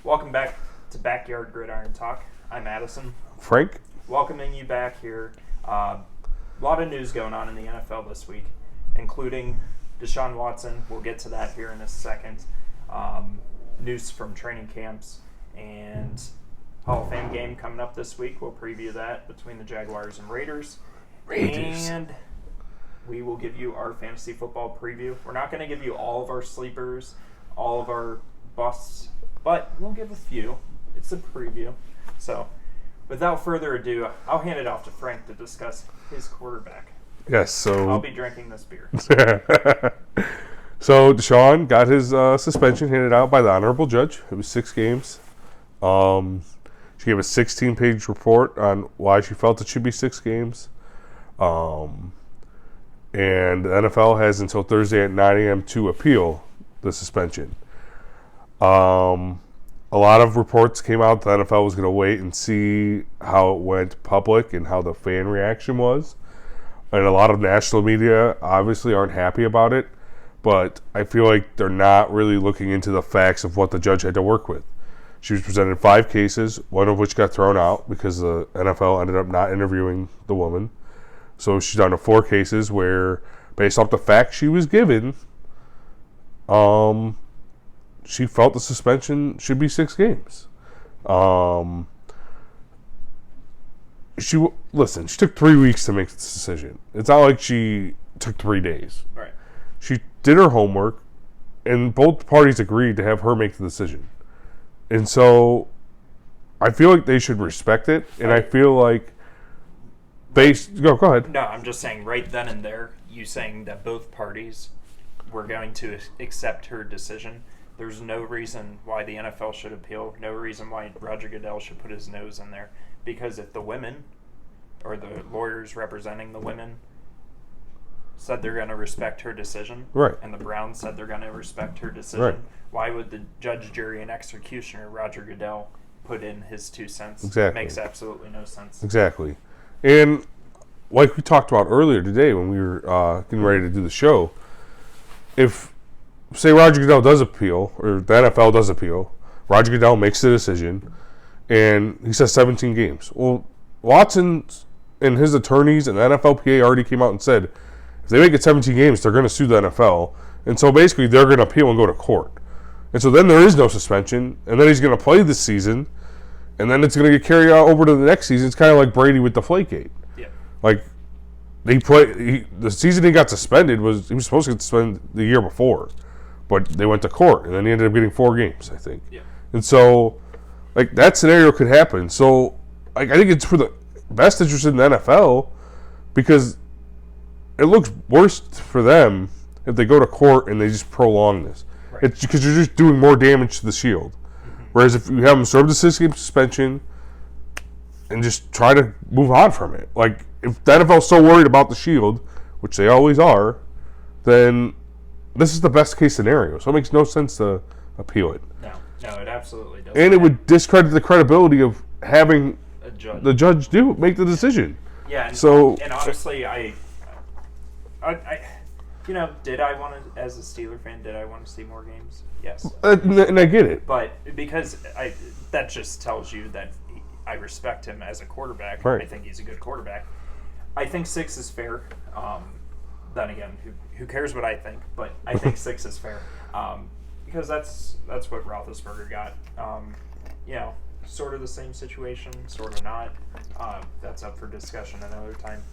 Welcome back to Backyard Gridiron Talk. I'm Addison. Frank? Welcoming you back here. A lot of news going on in the NFL this week, including Deshaun Watson. We'll get to that here in a second. News from training camps and Hall of Fame game coming up this week. We'll preview that between the Jaguars and Raiders. And we will give you our fantasy football preview. We're not going to give you all of our sleepers, all of our busts, but we'll give a few. It's a preview. So, without further ado, I'll hand it off to Frank to discuss his quarterback. Yes, so... I'll be drinking this beer. So, Deshaun got his suspension handed out by the honorable judge. It was 6 games. She gave a 16-page report on why she felt it should be 6 games. And the NFL has until Thursday at 9 a.m. to appeal the suspension. A lot of reports came out the NFL was going to wait and see how it went public and how the fan reaction was. And a lot of national media obviously aren't happy about it, but I feel like they're not really looking into the facts of what the judge had to work with. She was presented 5 cases, one of which got thrown out because the NFL ended up not interviewing the woman. So she's down to 4 cases where, based off the facts she was given, she felt the suspension should be 6 games. She took 3 weeks to make this decision. It's not like she took 3 days. Right. She did her homework, and both parties agreed to have her make the decision. And so, I feel like they should respect it, and I feel like go ahead. No, I'm just saying right then and there, you saying that both parties were going to accept her decision. There's no reason why the NFL should appeal, no reason why Roger Goodell should put his nose in there. Because if the women, or the lawyers representing the women, said they're going to respect her decision, right, and the Browns said they're going to respect her decision, right, why would the judge, jury, and executioner, Roger Goodell, put in his 2 cents? Exactly. It makes absolutely no sense. Exactly. And like we talked about earlier today when we were getting ready to do the show, if, say, Roger Goodell does appeal, or the NFL does appeal, Roger Goodell makes the decision, and he says 17 games. Well, Watson and his attorneys and the NFLPA already came out and said, if they make it 17 games, they're going to sue the NFL. And so basically, they're going to appeal and go to court. And so then there is no suspension, and then he's going to play this season, and then it's going to get carried out over to the next season. It's kind of like Brady with the Deflategate. Yeah. Like, the season he got suspended he was supposed to get suspended the year before, but they went to court, and then he ended up getting 4 games, I think. Yeah. And so, like, that scenario could happen. So, like, I think it's for the best interest in the NFL, because it looks worse for them if they go to court and they just prolong this. Right. It's because you're just doing more damage to the shield. Mm-hmm. Whereas if you have them serve the 6-game suspension and just try to move on from it. Like, if the NFL's so worried about the shield, which they always are, then this is the best case scenario. So it makes no sense to appeal it. No, it absolutely doesn't. And it would discredit the credibility of having the judge make the decision. Yeah, and, so, and honestly, I did I want to, as a Steeler fan, did I want to see more games? Yes. And I get it. But because that just tells you that I respect him as a quarterback. Right. I think he's a good quarterback. I think 6 is fair. Then again, who cares what I think? But I think 6 is fair. Because that's what Roethlisberger got. Sort of the same situation, sort of not. That's up for discussion another time.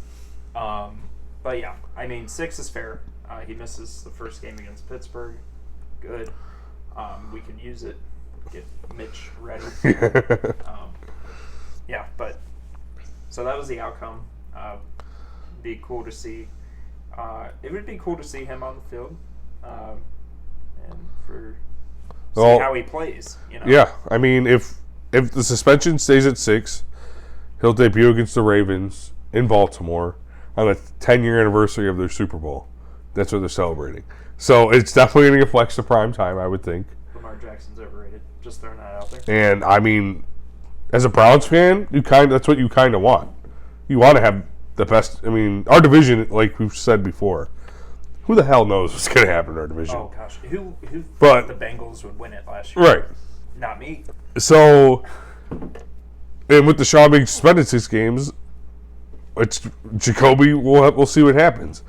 But yeah, I mean, 6 is fair. He misses the first game against Pittsburgh. Good. We could use it. Get Mitch ready. But so that was the outcome. Be cool to see. It would be cool to see him on the field, and see how he plays. Yeah, I mean, if the suspension stays at 6, he'll debut against the Ravens in Baltimore on the 10-year anniversary of their Super Bowl. That's what they're celebrating. So it's definitely going to get flexed to prime time, I would think. Lamar Jackson's overrated. Just throwing that out there. And I mean, as a Browns fan, that's what you kind of want. You want to have the best. I mean, our division, like we've said before, who the hell knows what's going to happen in our division? Oh gosh, who thought the Bengals would win it last year? Right. Not me. So, and with Deshaun being suspended 6 games, it's Jacoby. We'll see what happens.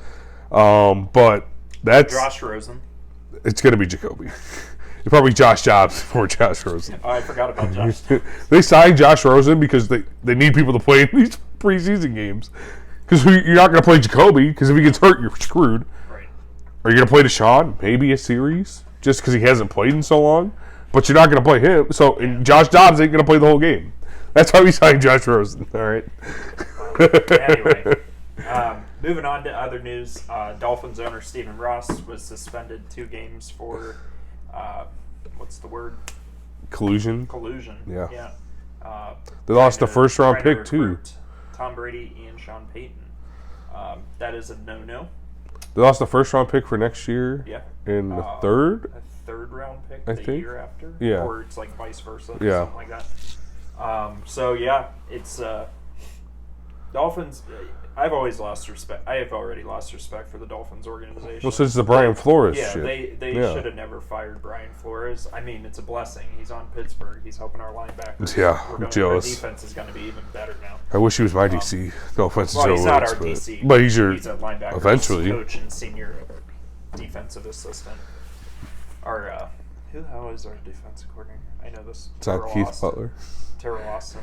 But that's Josh Rosen. It's going to be Jacoby. It's probably Josh Jobs before Josh Rosen. Oh, I forgot about Josh. They signed Josh Rosen because they need people to play in these preseason games. Because you're not going to play Jacoby, because if he gets hurt, you're screwed. Right. Are you going to play Deshaun? Maybe a series, just because he hasn't played in so long. But you're not going to play him. So and Josh Dobbs ain't going to play the whole game. That's why we signed Josh Rosen. All right. Anyway, moving on to other news. Dolphins owner Stephen Ross was suspended 2 games for, what's the word? Collusion. Yeah. They lost the first round trying to pick too. recruit Tom Brady and Sean Payton. That is a no-no. They lost the first round pick for next year. Yeah. And the third. A third round pick I the think. year after. Yeah. Or it's like vice versa. Yeah. Something like that. So yeah, it's Dolphins. I've always lost respect. I have already lost respect for the Dolphins organization. Well, since the Brian Flores Yeah, shit. they should have never fired Brian Flores. I mean, it's a blessing. He's on Pittsburgh. He's helping our linebackers. Yeah, Our I'm jealous. defense is going to be even better now. I wish he was my DC. No offense to Well, Joe he's not Woods, our DC. but he's your a linebackers eventually. coach and senior defensive assistant. Our who the hell is our defensive coordinator? I know this. It's not Keith Butler. Terrell Austin.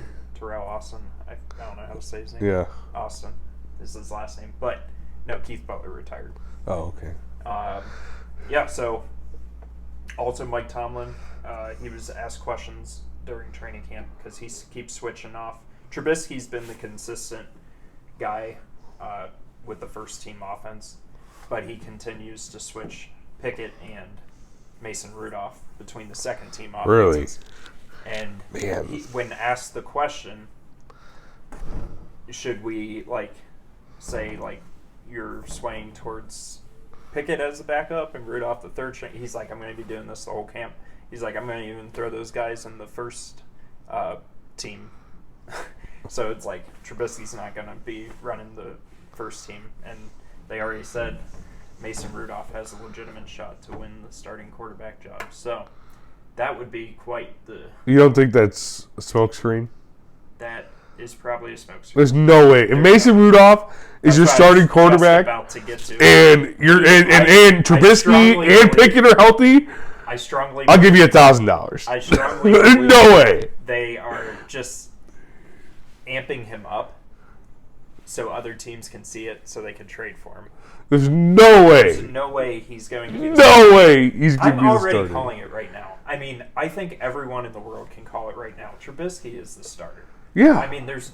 I don't know how to say his name. Yeah. Austin is his last name, but no, Keith Butler retired. Oh, okay. Yeah. So also Mike Tomlin, he was asked questions during training camp because he keeps switching off. Trubisky's been the consistent guy with the first team offense, but he continues to switch Pickett and Mason Rudolph between the second team offenses. Really? And Man. when asked the question, should we say you're swaying towards Pickett as the backup and Rudolph the third string? He's like, I'm going to be doing this the whole camp. He's like, I'm going to even throw those guys in the first team. So it's like Trubisky's not going to be running the first team, and they already said Mason Rudolph has a legitimate shot to win the starting quarterback job. So that would be quite the... You don't think that's a smokescreen? That is probably a smokescreen. There's no way. If Mason Rudolph is your starting quarterback, about to get to. and you're and Trubisky and Pickett are healthy, I strongly. I'll give you $1,000. I strongly. believe No way. They are just amping him up, so other teams can see it, so they can trade for him. There's no way. There's no way he's going to be. No way he's going to I'm be the already starter. calling it right now. I mean, I think everyone in the world can call it right now. Trubisky is the starter. Yeah. I mean, there's.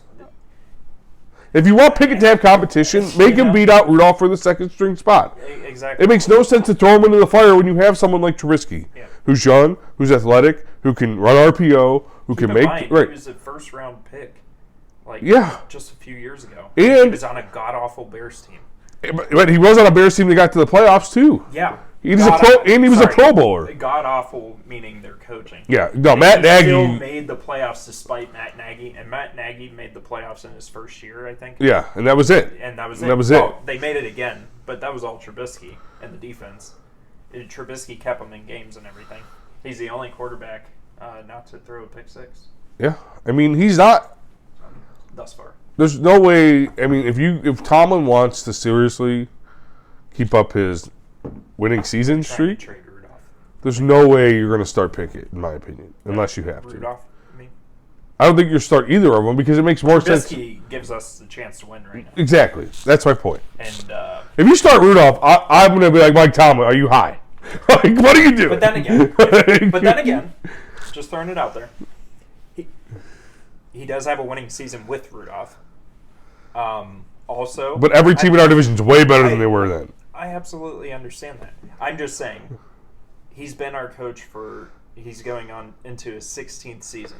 If you want Pickett to have competition, make him beat out Rudolph for the second string spot. Exactly. It makes no sense to throw him into the fire when you have someone like Trubisky, who's young, who's athletic, who can run RPO, who can make He was a first round pick, just a few years ago. And he was on a god awful Bears team. But he was on a Bears team that got to the playoffs too. Yeah. He was a Pro Bowler. God awful meaning their coaching. Yeah, no, Matt Nagy still made the playoffs despite Matt Nagy, and Matt Nagy made the playoffs in his first year, I think. Yeah, and that was it. And that was it. Well, they made it again, but that was all Trubisky and the defense. Trubisky kept them in games and everything. He's the only quarterback not to throw a pick six. Yeah, I mean he's not. Thus far. There's no way. I mean, if Tomlin wants to seriously keep up his winning season streak, there's no way you're going to start Pickett, in my opinion, unless you have to. Rudolph, I mean, I don't think you'll start either of them because it makes more sense. Trubisky gives us the chance to win right now. Exactly. That's my point. And if you start Rudolph, I'm going to be like, Mike Tomlin, are you high? Like, what are you doing? But then again, just throwing it out there, he does have a winning season with Rudolph. Also, but every team in our division is way better than they were then. I absolutely understand that. I'm just saying, he's been our coach he's going on into his 16th season.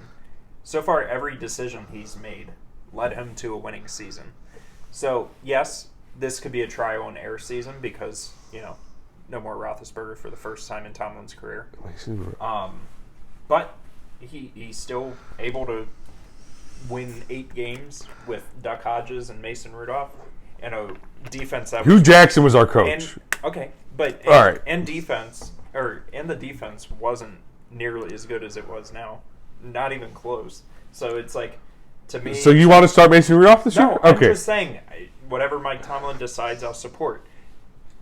So far, every decision he's made led him to a winning season. So, yes, this could be a trial and error season because, no more Roethlisberger for the first time in Tomlin's career. But he's still able to win 8 games with Duck Hodges and Mason Rudolph and a defense that Hugh Jackson was our coach. All right. And the defense wasn't nearly as good as it was now. Not even close. So it's like, to me... So you want to start Mason Rudolph this year? No, Okay. I'm just saying, whatever Mike Tomlin decides, I'll support.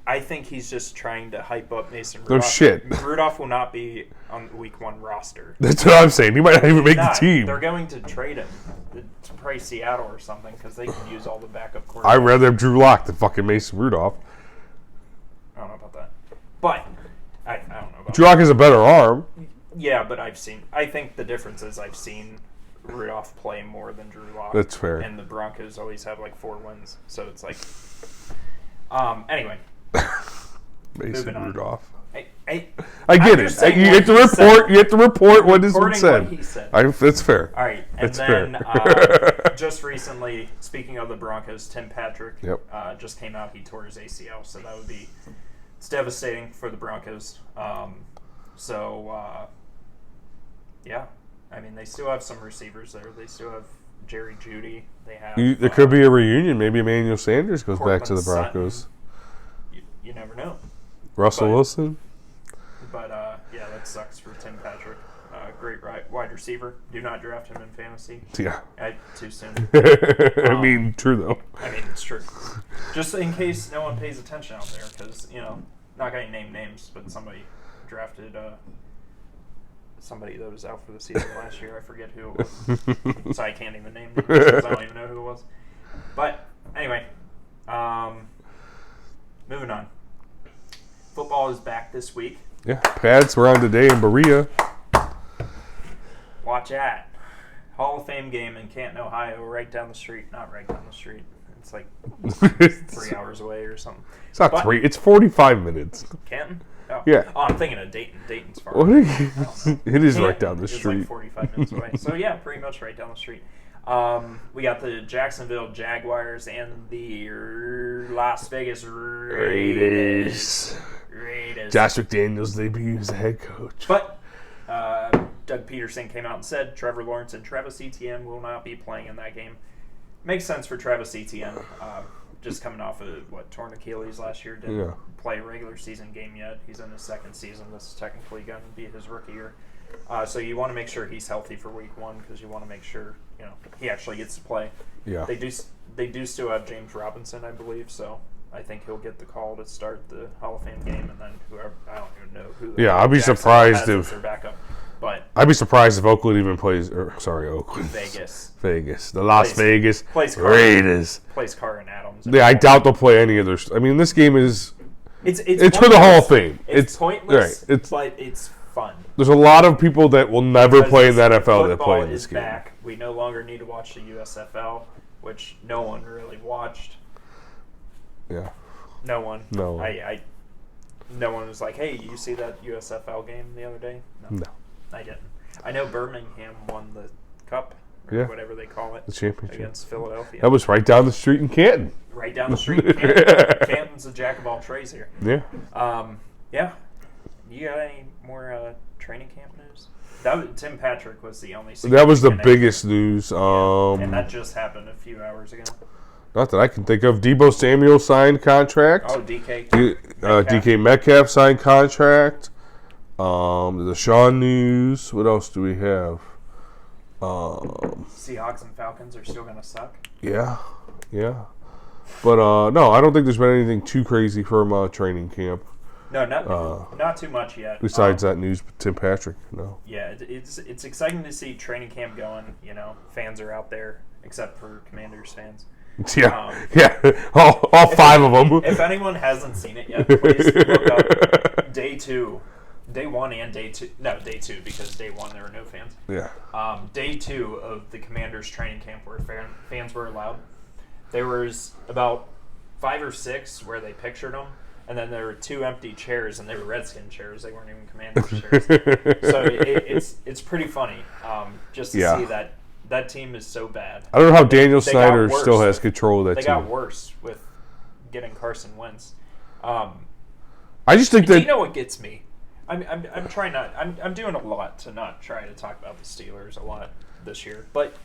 I think he's just trying to hype up Mason Rudolph. No shit. Rudolph will not be on the Week 1 roster. That's what I'm saying. He might not even make the team. They're going to trade him to probably Seattle or something because they can use all the backup quarterbacks. I'd rather have Drew Lock than fucking Mason Rudolph. I don't know about that. But, I don't know about Drew Lock has a better arm. Yeah, but I think the difference is I've seen Rudolph play more than Drew Lock. That's fair. And the Broncos always have like 4 wins. So it's like, anyway. Mason Rudolph. I get it. You have to report. You have to report what has been said. What he said. That's fair. All right, and that's then fair. Just recently, speaking of the Broncos, Tim Patrick just came out. He tore his ACL, so that would be it's devastating for the Broncos. Yeah, I mean they still have some receivers there. They still have Jerry Jeudy. They have. There could be a reunion. Maybe Emmanuel Sanders goes back to the Cortland Broncos. You never know. Russell Wilson. But yeah, that sucks for Tim Patrick. Great wide receiver. Do not draft him in fantasy. Yeah. Too soon. I mean, true though. I mean, it's true. Just in case no one pays attention out there, because not going to name names, but somebody drafted somebody that was out for the season last year. I forget who it was, so I can't even name names because I don't even know who it was. But anyway, moving on. Football is back this week. Yeah, pads were on today in Berea. Watch that. Hall of Fame game in Canton, Ohio, right down the street. Not right down the street. It's like 3 hours away or something. It's not 3. It's 45 minutes. Canton? Oh. Yeah. Oh, I'm thinking of Dayton. Dayton's far. What are you? It is Canton right down the street. It's like 45 minutes away. So yeah, pretty much right down the street. We got the Jacksonville Jaguars and the Las Vegas Raiders. Josh McDaniels debut as a head coach. But Doug Peterson came out and said Trevor Lawrence and Travis Etienne will not be playing in that game. Makes sense for Travis Etienne. Just coming off of, torn Achilles last year. Didn't play a regular season game yet. He's in his second season. This is technically going to be his rookie year. So you want to make sure he's healthy for week 1 because you want to make sure he actually gets to play. Yeah. They do still have James Robinson, I believe, so I think he'll get the call to start the Hall of Fame game, and then whoever, I don't even know who. Yeah, I'd be surprised if their backup. But I'd be surprised if Oakland even plays. Oakland. Vegas. The Las Vegas Raiders. Plays Carr and Adams. Yeah, I doubt they'll play any of their. I mean, this game is. It's for the Hall of Fame. It's pointless, right, but it's fun. There's a lot of people that will never play in the NFL that play in this game. Back. We no longer need to watch the USFL, which no one really watched. Yeah. No one. No one. No one was like, "Hey, you see that USFL game the other day?" No. I didn't. I know Birmingham won the cup, or whatever they call it, the championship against Philadelphia. That was right down the street in Canton. Right down the street in Canton. Canton's a jack of all trades here. Yeah. Yeah. You got any more training camp news? Tim Patrick was the only. That was the biggest news. And that just happened a few hours ago. Not that I can think of. Debo Samuel signed contract. Oh, DK. DK Metcalf signed contract. The Sean news. What else do we have? Seahawks and Falcons are still going to suck. Yeah. But no, I don't think there's been anything too crazy from training camp. No, not too much yet. Besides that news with Tim Patrick, no. Yeah, it's exciting to see training camp going. Fans are out there, except for Commanders fans. Yeah, all 5 of them. If anyone hasn't seen it yet, please look up Day 1 and Day 2. No, Day 2 because Day 1 there were no fans. Yeah. Day 2 of the Commanders training camp where fans were allowed. There was about 5 or 6 where they pictured them. And then there were 2 empty chairs, and they were Redskin chairs. They weren't even Commanders chairs. So it's pretty funny just to see that team is so bad. I don't know how Daniel Snyder still has control of that team. They got worse with getting Carson Wentz. I just think that. You know what gets me? I'm trying not. I'm doing a lot to not try to talk about the Steelers a lot this year, but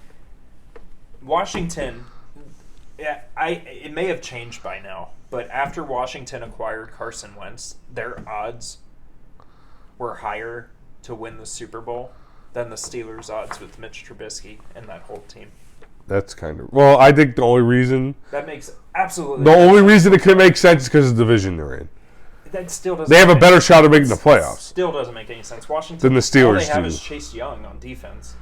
Washington. Yeah, it may have changed by now, but after Washington acquired Carson Wentz, their odds were higher to win the Super Bowl than the Steelers' odds with Mitch Trubisky and that whole team. That's kind of... Well, I think the only reason... That makes absolutely... The only reason it could make sense is because of the division they're in. That still doesn't... They have a better shot of making the playoffs. Still doesn't make any sense. Washington... Than the Steelers all they have do. is Chase Young on defense.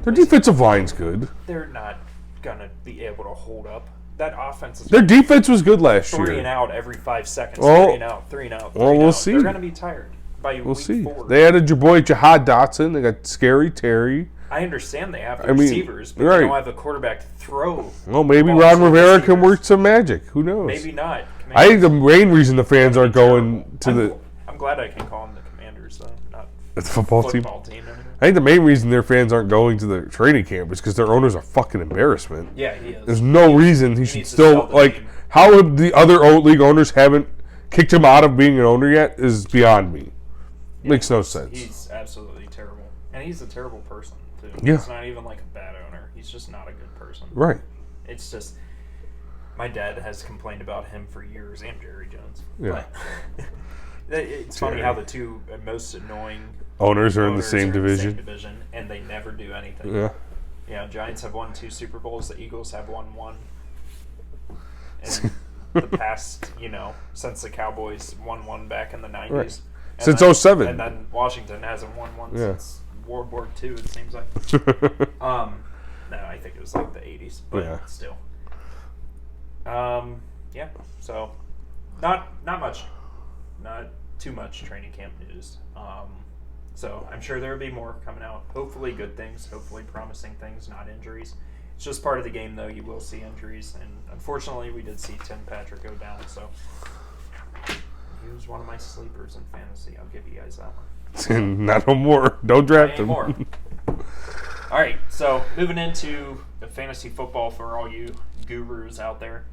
Their defensive line's good. They're not going to be able to hold up. That offense is... Their defense was good last year. 3 and out every 5 seconds. Well, 3 and out, 3 and out, 3 well, and we'll out. see. They're going to be tired by We'll week see. 4. They added your boy Jahad Dotson. They got Scary Terry. I understand they have the I mean, receivers, but right. they don't have a quarterback to throw. Well, maybe the ball Ron to the Rivera can receivers. work some magic. Who knows? Maybe not. I think the main reason the fans aren't going to the I'm glad I can call them the Commanders, though, not football team. anymore. I think the main reason their fans aren't going to the training camp is because their owner's a fucking embarrassment. Yeah, he is. There's no reason he should needs to sell still the like. team. How the other league owners haven't kicked him out of being an owner yet is beyond me. Makes no sense. He's absolutely terrible. And he's a terrible person, too. Yeah. He's not even like a bad owner. He's just not a good person. Right. It's just... My dad has complained about him for years, and Jerry Jones. Yeah. But it's funny how the two most annoying Owners are in the owners same are division. In the same division, and they never do anything. Yeah. Yeah, Giants have won 2 Super Bowls. The Eagles have won 1. And the past, since the Cowboys won 1 back in the 90s. Right. And Since then- 07. And then Washington hasn't won 1 Yeah. since World War II, it seems like. No, I think it was like the 80s, but Yeah. still. Yeah, so not much, not too much training camp news. So I'm sure there'll be more coming out. Hopefully good things, hopefully promising things, not injuries. It's just part of the game, though. You will see injuries, and unfortunately, we did see Tim Patrick go down. So he was one of my sleepers in fantasy. I'll give you guys that one. Not no more. Don't draft him. Anymore. All right, so moving into the fantasy football for all you gurus out there.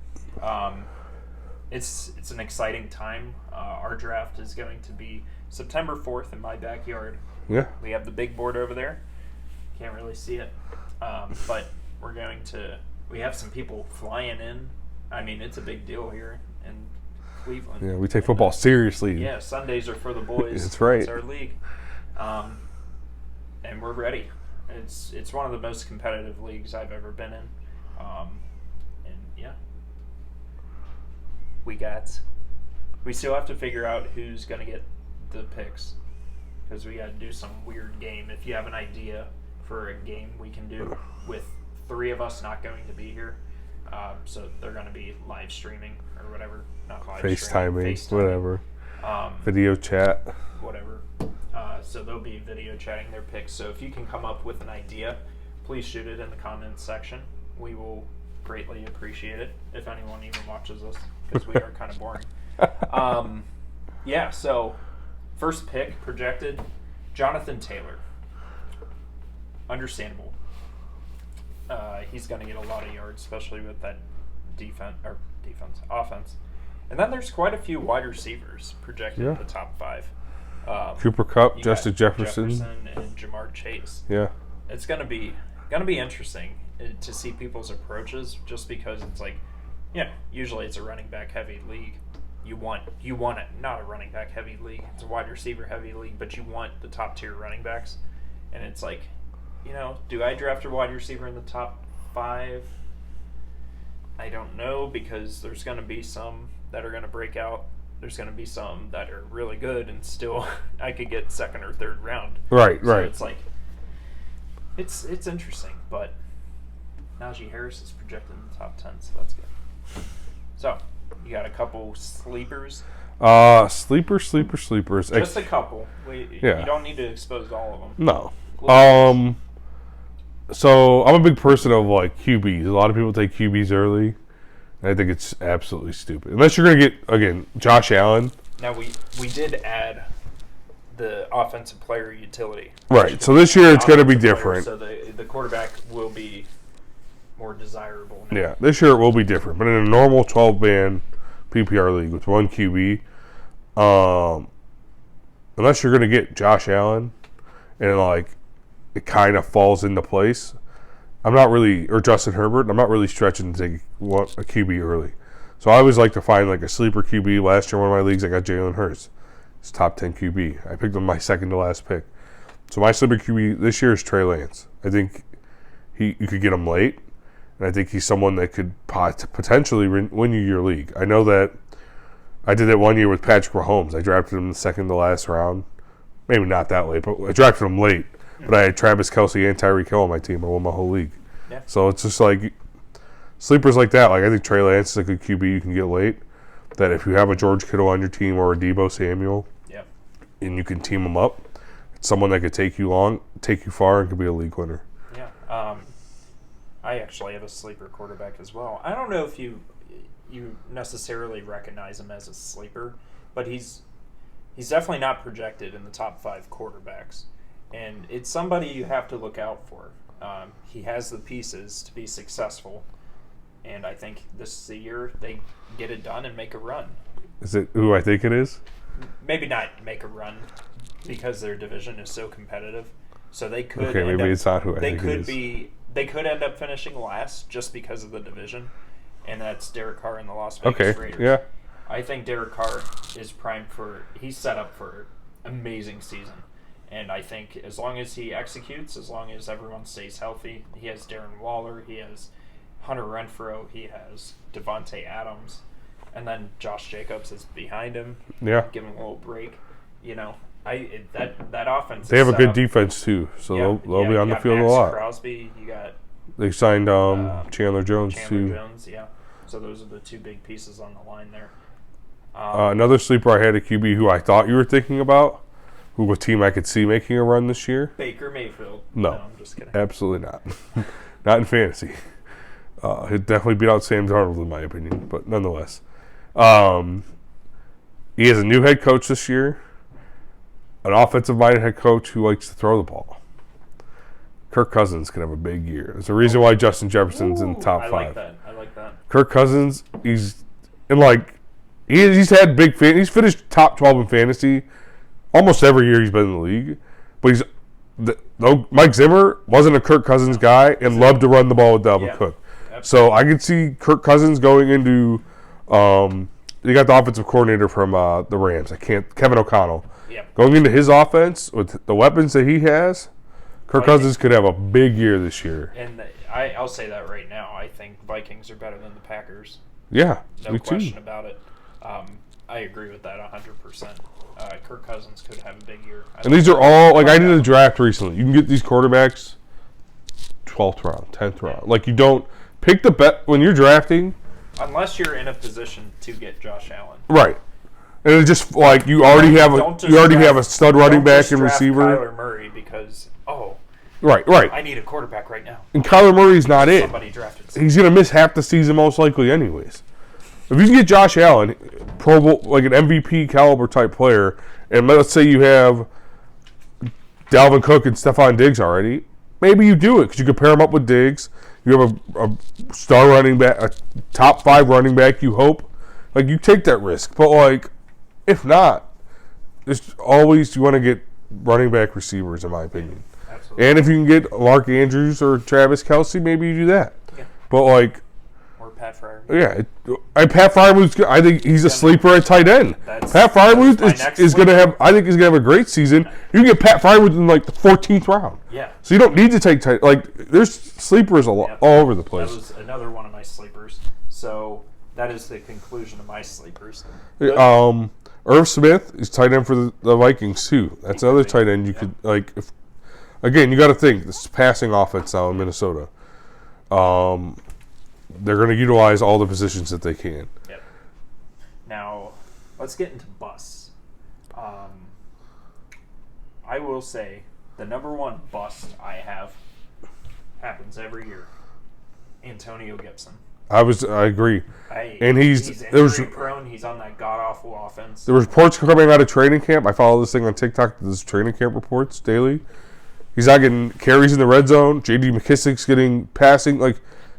It's an exciting time. Our draft is going to be September 4th in my backyard. Yeah. We have the big board over there. Can't really see it. But we have some people flying in. I mean, it's a big deal here in Cleveland. Yeah, we take football seriously. Yeah, Sundays are for the boys. That's right. It's our league. And we're ready. It's one of the most competitive leagues I've ever been in. And yeah. We still have to figure out who's going to get the picks, because we got to do some weird game. If you have an idea for a game we can do with 3 of us not going to be here, so they're going to be live streaming or whatever, not live FaceTiming, streaming, whatever. Video chat. whatever. So they'll be video chatting their picks. So if you can come up with an idea, please shoot it in the comments section. We will greatly appreciate it if anyone even watches us, because we are kind of boring. Yeah, so first pick projected, Jonathan Taylor. Understandable. He's going to get a lot of yards, especially with that offense. And then there's quite a few wide receivers projected in the top 5. Cooper Kupp, You Justin got Jefferson. and Jamar Chase. Yeah. It's gonna be interesting to see people's approaches, just because it's like, usually it's a running back heavy league. You want it, not a running back heavy league. It's a wide receiver heavy league, but you want the top tier running backs. And it's like, do I draft a wide receiver in the top 5? I don't know, because there's gonna be some that are gonna break out. There's going to be some that are really good, and still I could get 2nd or 3rd round. Right. So it's like, it's interesting, but Najee Harris is projected in the top 10, so that's good. So you got a couple sleepers. Sleepers. Just a couple. You don't need to expose all of them. No. So I'm a big person of like QBs. A lot of people take QBs early. I think it's absolutely stupid. Unless you're going to get, again, Josh Allen. Now, we did add the offensive player utility. Right. So this year it's going to be different. So the quarterback will be more desirable now. Yeah. This year it will be different. But in a normal 12-man PPR league with 1 QB, unless you're going to get Josh Allen and like it kind of falls into place, or Justin Herbert, I'm not really stretching to take a QB early. So I always like to find like a sleeper QB. Last year, one of my leagues, I got Jalen Hurts. It's top 10 QB. I picked him my second to last pick. So my sleeper QB this year is Trey Lance. I think you could get him late, and I think he's someone that could potentially win you your league. I know that I did that one year with Patrick Mahomes. I drafted him in the second to last round. Maybe not that late, but I drafted him late. But I had Travis Kelce and Tyreek Hill on my team. I won my whole league. Yeah. So it's just like sleepers like that. Like I think Trey Lance is a good QB you can get late. That if you have a George Kittle on your team or a Deebo Samuel, and you can team them up, it's someone that could take you far, and could be a league winner. Yeah. I actually have a sleeper quarterback as well. I don't know if you necessarily recognize him as a sleeper, but he's definitely not projected in the top 5 quarterbacks, and it's somebody you have to look out for. He has the pieces to be successful, and I think this is the year they get it done and make a run. Is it who I think it is? Maybe not make a run because their division is so competitive. So they could. Okay, maybe it's not who I think it is. They could end up finishing last just because of the division, and that's Derek Carr and the Las Vegas Raiders. Yeah. I think Derek Carr is primed he's set up for an amazing season. And I think as long as he executes, as long as everyone stays healthy, he has Darren Waller, he has Hunter Renfrow, he has Devontae Adams, and then Josh Jacobs is behind him. Yeah. Give him a little break. That offense. They have a good defense too, so they'll be on the field Max a lot. Crosby, you got. They signed Chandler Jones too. Jones, yeah. So those are the 2 big pieces on the line there. Another sleeper I had a QB who I thought you were thinking about, who a team I could see making a run this year. Baker Mayfield. No, I'm just kidding. Absolutely not. Not in fantasy. He'd definitely beat out Sam Darnold in my opinion, but nonetheless. He has a new head coach this year, an offensive-minded head coach who likes to throw the ball. Kirk Cousins could have a big year. There's a reason why Justin Jefferson's in the top 5. I like that. Kirk Cousins, he's had big he's finished top 12 in fantasy almost every year he's been in the league. But Mike Zimmer wasn't a Kirk Cousins guy and loved to run the ball with Dalvin Cook. Absolutely. So I could see Kirk Cousins going into you got the offensive coordinator from the Rams. Kevin O'Connell. Yep. Going into his offense with the weapons that he has, Kirk Cousins could have a big year this year. And I'll say that right now. I think Vikings are better than the Packers. Yeah, no question about it. I agree with that 100%. Kirk Cousins could have a big year. And these are all, I did a draft recently. You can get these quarterbacks 12th round, 10th round. Like, you don't pick the bet when you're drafting. Unless you're in a position to get Josh Allen. Right. And it's just like you already have a stud running back and receiver. Kyler Murray because Right. I need a quarterback right now. And Kyler Murray's not it. Somebody drafted. He's gonna miss half the season most likely, anyways. If you can get Josh Allen, Pro Bowl, like an MVP caliber type player, and let's say you have Dalvin Cook and Stephon Diggs already, maybe you do it because you can pair them up with Diggs. You have a star running back, a top 5 running back. You hope, like you take that risk, but if not, it's always you want to get running back receivers, in my opinion. Absolutely. And if you can get Mark Andrews or Travis Kelce, maybe you do that. Yeah. But or Pat Freiermuth. Yeah, Pat Freiermuth. I think he's a sleeper at tight end. Pat Freiermuth is going to have. I think he's going to have a great season. You can get Pat Freiermuth in the 14th round. Yeah. So you don't need to take tight. There's sleepers all over the place. That was another one of my sleepers. So that is the conclusion of my sleepers. Irv Smith is tight end for the Vikings too. That's another tight end you could again, you got to think this is passing offense now in Minnesota. They're going to utilize all the positions that they can. Yep. Now, let's get into busts. I will say the number one bust I have happens every year. Antonio Gibson. I agree. And he's injury prone. He's on that god awful offense. There were reports coming out of training camp. I follow this thing on TikTok. There's training camp reports daily. He's not getting carries in the red zone. J.D. McKissick's getting passing.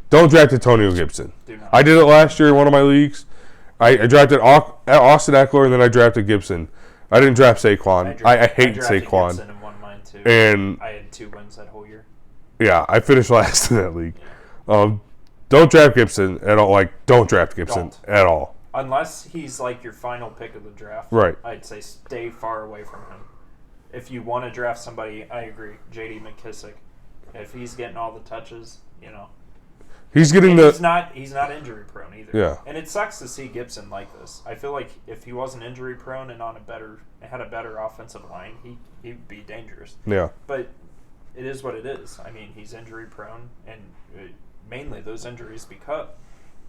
Don't draft Antonio Gibson. I did it last year in one of my leagues. I drafted Austin Eckler and then I drafted Gibson. I didn't draft Saquon. I hate Saquon. Gibson and won mine too. And I had 2 wins that whole year. Yeah, I finished last in that league. Yeah. Don't draft Gibson at all. Don't draft Gibson at all. Unless he's your final pick of the draft. Right. I'd say stay far away from him. if you want to draft somebody, I agree. J.D. McKissick, if he's getting all the touches, he's getting he's not injury prone either. Yeah. And it sucks to see Gibson like this. I feel like if he wasn't injury prone and had a better offensive line, he'd be dangerous. Yeah. But it is what it is. I mean, he's injury prone, and mainly those injuries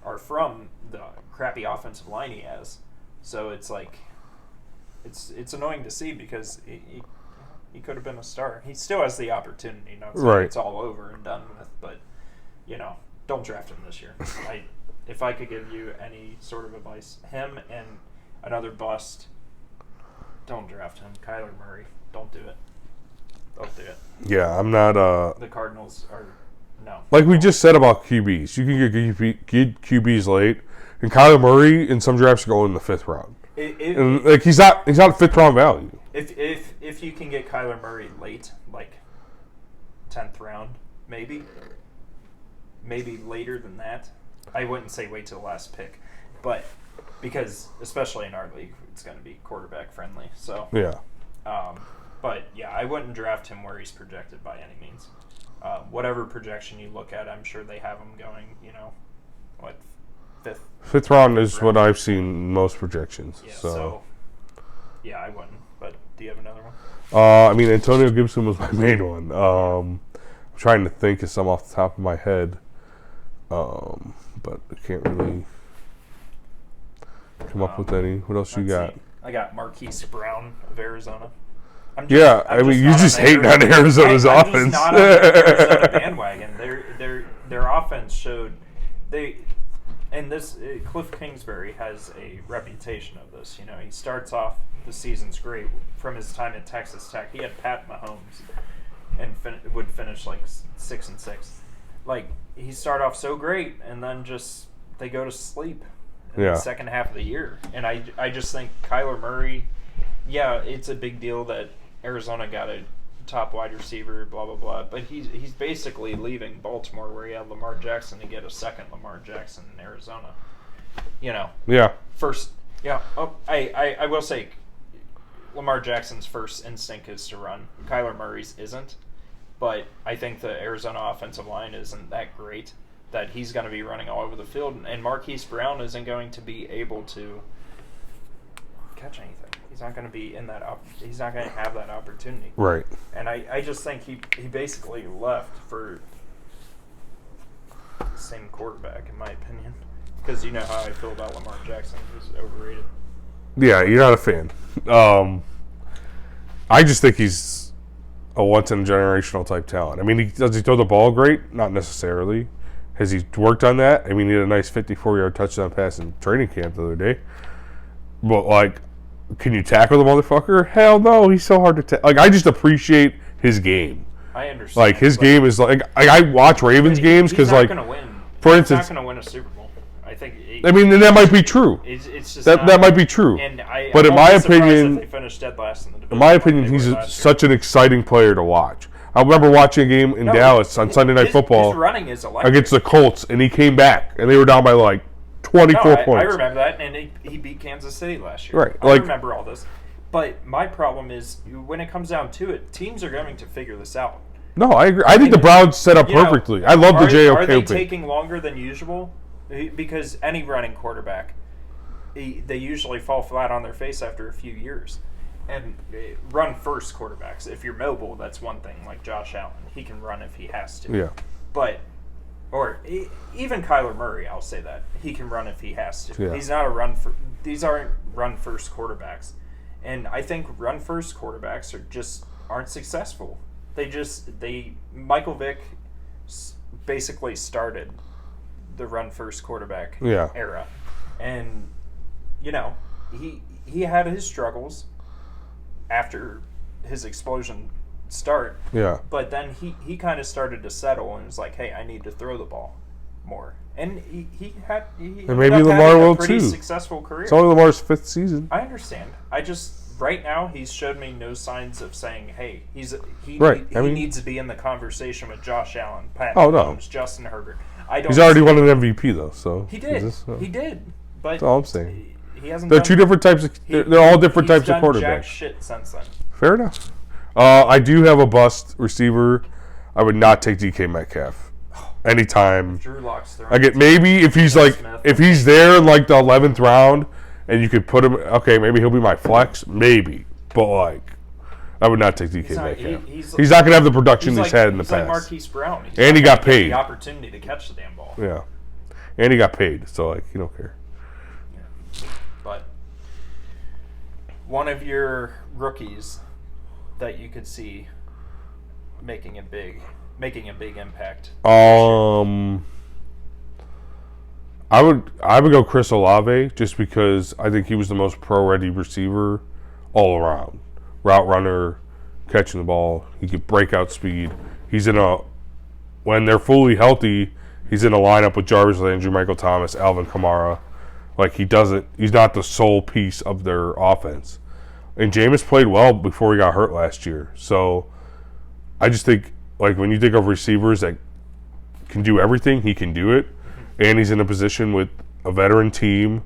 are from the crappy offensive line he has. So it's like it's annoying to see because he could have been a star. He still has the opportunity. Not saying Right. it's all over and done with, but don't draft him this year. If I could give you any sort of advice, him and another bust, don't draft him. Kyler Murray, don't do it. Don't do it. Yeah, I'm not. The Cardinals are no. Like we just said about QBs, you can get QBs late, and Kyler Murray in some drafts go in the 5th round. And like he's not a 5th round value. If you can get Kyler Murray late, like 10th round, maybe later than that. I wouldn't say wait till the last pick, but because especially in our league, it's going to be quarterback friendly. So yeah. But yeah, I wouldn't draft him where he's projected by any means. Whatever projection you look at, I'm sure they have him going. What 5th round is what I've seen in most projections. Yeah, so yeah, I wouldn't. But do you have another one? I mean, Antonio Gibson was my main one. I'm trying to think of some off the top of my head, but I can't really come up with any. What else you got? See. I got Marquise Brown of Arizona. I'm just hating on Arizona's offense. I'm just not on the Arizona bandwagon. Their offense showed Cliff Kingsbury has a reputation of this. He starts off the season's great from his time at Texas Tech. He had Pat Mahomes and would finish like 6-6. Like he started off so great, and then just they go to sleep in the second half of the year. And I just think Kyler Murray. Yeah, it's a big deal that Arizona got a top wide receiver, blah, blah, blah. But he's basically leaving Baltimore where he had Lamar Jackson to get a second Lamar Jackson in Arizona. Yeah. First, yeah. Oh, I will say Lamar Jackson's first instinct is to run. Kyler Murray's isn't. But I think the Arizona offensive line isn't that great that he's going to be running all over the field. And Marquise Brown isn't going to be able to catch anything. He's not going to be in that. He's not going to have that opportunity. Right. And I just think he basically left for the same quarterback, in my opinion. Because you know how I feel about Lamar Jackson. He's overrated. Yeah, you're not a fan. I just think he's a once-in-a-generational type talent. I mean, does he throw the ball great? Not necessarily. Has he worked on that? I mean, he had a nice 54-yard touchdown pass in training camp the other day. But, like, can you tackle the motherfucker? Hell no, he's so hard to tackle. Like, I just appreciate his game. I understand. Like, his game is like I watch Ravens games because, like, he's not going to win. For instance, he's not going to win a Super Bowl. I think. And that might be true. It's just that might be true. But in my opinion, they finished dead last in the division. In my opinion, he's such an exciting player to watch. I remember watching a game in Dallas on Sunday Night Football his running is electric. Against the Colts, and he came back, and they were down by like 24 points. I remember that, and he beat Kansas City last year. Right. I remember all this. But my problem is, when it comes down to it, teams are going to figure this out. No, I agree. I think the Browns set up perfectly. I love the JOK. Are they taking longer than usual? Because any running quarterback, they usually fall flat on their face after a few years. And run first quarterbacks. If you're mobile, that's one thing. Like Josh Allen, he can run if he has to. Yeah. But, or even Kyler Murray, I'll say that he can run if he has to. Yeah. He's not these aren't run first quarterbacks, and I think run first quarterbacks aren't successful. Michael Vick basically started the run first quarterback era, and he had his struggles after his explosion start. Yeah. But then he kind of started to settle and was like, hey, I need to throw the ball more. And he and maybe Lamar will too. Successful career. It's only Lamar's 5th season. I understand. Right now he's showed me no signs of saying, hey, he needs to be in the conversation with Josh Allen, Pat Mahomes, Justin Herbert. He's already won an MVP though, so he did. He did. But that's all I'm saying. He hasn't. They're two different types of. They're all different types of quarterbacks. Jack shit since then. Fair enough. I do have a bust receiver. I would not take DK Metcalf anytime. Drew Lock's throwing. I get maybe if he's like if he's there in like the 11th round and you could put him. Okay, maybe he'll be my flex, maybe. But like, I would not take DK Metcalf. He's not gonna have the production he's had in the past. Like Marquise Brown. And he got paid. The opportunity to catch the damn ball. Yeah, and he got paid, so like you don't care. Yeah. But one of your rookies that you could see making a big impact. I would go Chris Olave just because I think he was the most pro-ready receiver all around. Route runner, catching the ball, he could break out speed. When they're fully healthy, he's in a lineup with Jarvis Landry, Michael Thomas, Alvin Kamara. Like he's not the sole piece of their offense. And Jameis played well before he got hurt last year. So I just think like when you think of receivers that can do everything, he can do it. And he's in a position with a veteran team.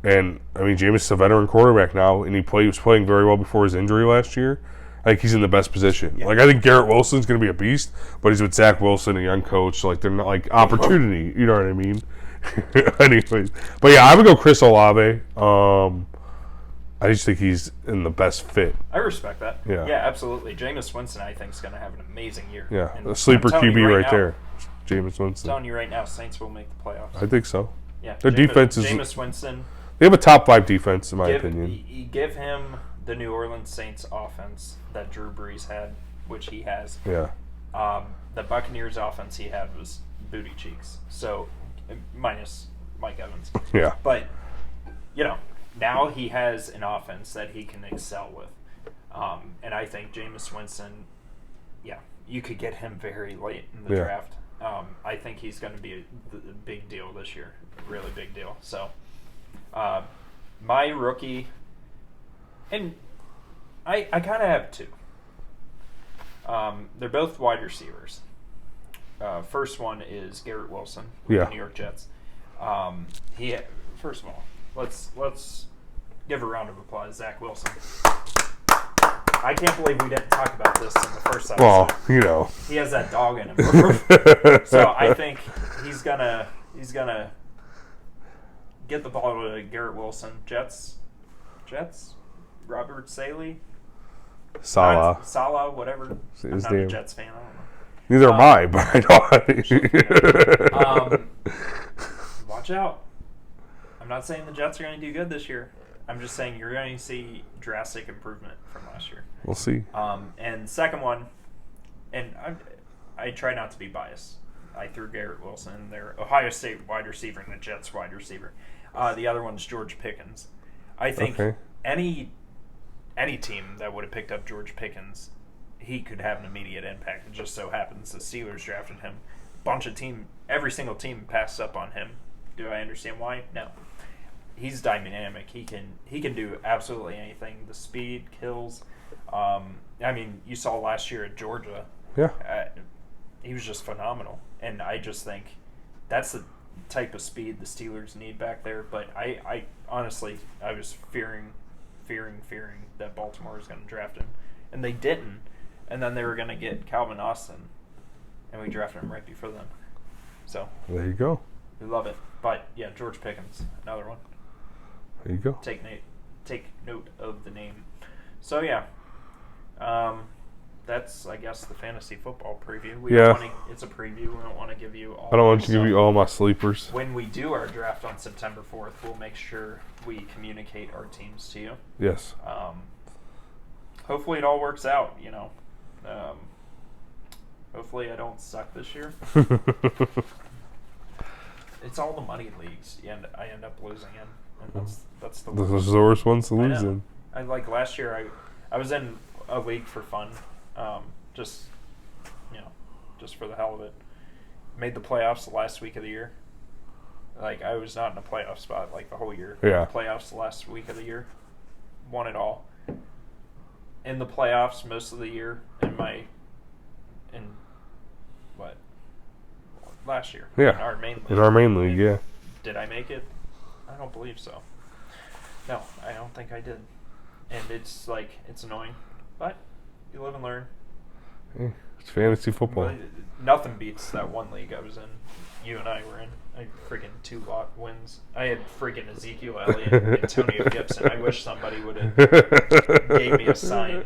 And, I mean, Jameis is a veteran quarterback now, and he was playing very well before his injury last year. I think he's in the best position. Yeah. Like, I think Garrett Wilson's going to be a beast, but he's with Zach Wilson, a young coach. Like, they're not, like, opportunity. You know what I mean? Anyways. But, yeah, I would go Chris Olave. I just think he's in the best fit. I respect that. Yeah, absolutely. Jameis Winston, I think, is going to have an amazing year. Yeah, a sleeper QB right there. Jameis Winston. I'm telling you right now, Saints will make the playoffs. I think so. Yeah, their defense is. Jameis Winston. They have a top 5 defense, in my opinion. You give him the New Orleans Saints offense that Drew Brees had, which he has. Yeah. The Buccaneers offense he had was booty cheeks. So, minus Mike Evans. Yeah. But, now he has an offense that he can excel with. And I think Jameis Winston, you could get him very late in the draft. I think he's going to be a big deal this year, a really big deal. So, my rookie, and I kind of have two. They're both wide receivers. First one is Garrett Wilson with the New York Jets. First of all, let's give a round of applause, Zach Wilson. I can't believe we didn't talk about this in the first episode. Well, he has that dog in him. So I think he's gonna get the ball to Garrett Wilson. Jets, Robert Saleh, whatever. I'm not a Jets fan. I don't know. Neither am I, but I know. Watch out. I'm not saying the Jets are going to do good this year. I'm just saying you're going to see drastic improvement from last year. We'll see. And second one, and I try not to be biased. I threw Garrett Wilson, their Ohio State wide receiver, and the Jets wide receiver. The other one's George Pickens. I think any team that would have picked up George Pickens, he could have an immediate impact. It just so happens the Steelers drafted him. Every single team passed up on him. Do I understand why? No. He's dynamic. He can do absolutely anything. The speed kills. I mean, you saw last year at Georgia. Yeah. He was just phenomenal, and I just think that's the type of speed the Steelers need back there. But I honestly, I was fearing that Baltimore was going to draft him, and they didn't. And then they were going to get Calvin Austin, and we drafted him right before them. So there you go. We love it. But yeah, George Pickens, another one. There you go. Take note of the name. So yeah, that's I guess the fantasy football preview. It's a preview. We don't want to give you all. I don't want to give you all my sleepers. When we do our draft on September 4th, we'll make sure we communicate our teams to you. Yes. Hopefully it all works out. Hopefully I don't suck this year. It's all the money leagues, and I end up losing in, and that's the worst. Those are the worst ones to lose in. I like last year. I was in a league for fun, just for the hell of it. Made the playoffs the last week of the year. Like I was not in a playoff spot like the whole year. Yeah. Playoffs the last week of the year, won it all. In the playoffs most of the year last year. Yeah. In our main league. Yeah. Did I make it? I don't believe so. No, I don't think I did. And it's annoying. But You live and learn. Hey, it's fantasy football. But nothing beats that one league I was in. You and I were in. I freaking 2 lot wins. I had freaking Ezekiel Elliott and Antonio Gibson. I wish somebody would have gave me a sign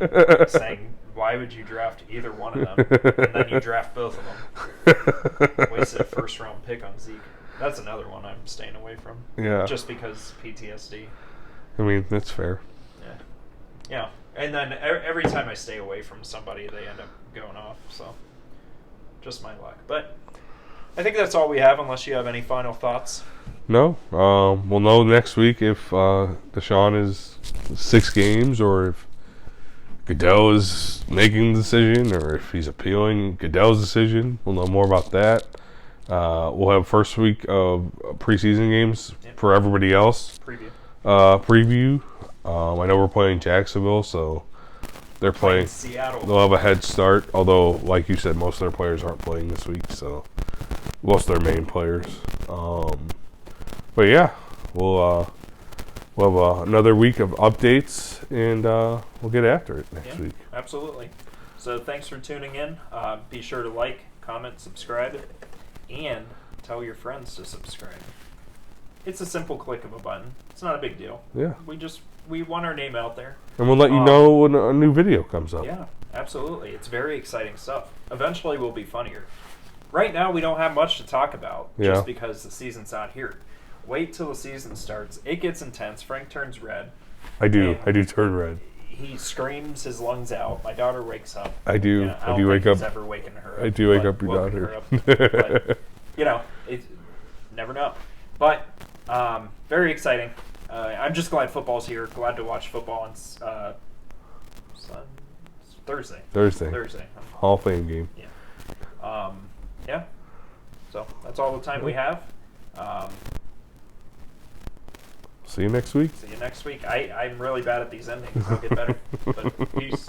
saying, why would you draft either one of them? And then you draft both of them. Wasted a first-round pick on Zeke. That's another one I'm staying away from. Yeah. Just because PTSD. I mean, that's fair. Yeah. Yeah. And then every time I stay away from somebody, they end up going off. So, just my luck. But I think that's all we have, unless you have any final thoughts. No. We'll know next week if Deshaun is 6 games or if Goodell is making the decision or if he's appealing Goodell's decision. We'll know more about that. We'll have first week of preseason games for everybody else. Preview. I know we're playing Jacksonville, so they're playing Seattle. They'll have a head start, although, like you said, most of their players aren't playing this week, so most of their main players. But yeah, we'll have another week of updates, and we'll get after it next week. Absolutely. So thanks for tuning in. Be sure to like, comment, subscribe, and tell your friends to subscribe. It's a simple click of a button. It's not a big deal. Yeah. We want our name out there. And we'll let you know when a new video comes up. Yeah, absolutely. It's very exciting stuff. Eventually we'll be funnier. Right now we don't have much to talk about just because the season's not here. Wait till the season starts. It gets intense. Frank turns red. I do turn red. He screams his lungs out. My daughter wakes up. I do. You know, I do wake up. Ever waking her up. I do wake up your daughter. But, it never know. But very exciting. I'm just glad football's here. Glad to watch football on Thursday. Thursday. Hall of Fame game. Yeah. Yeah. So that's all the time we have. See you next week. I'm really bad at these endings. I'll get better. But peace.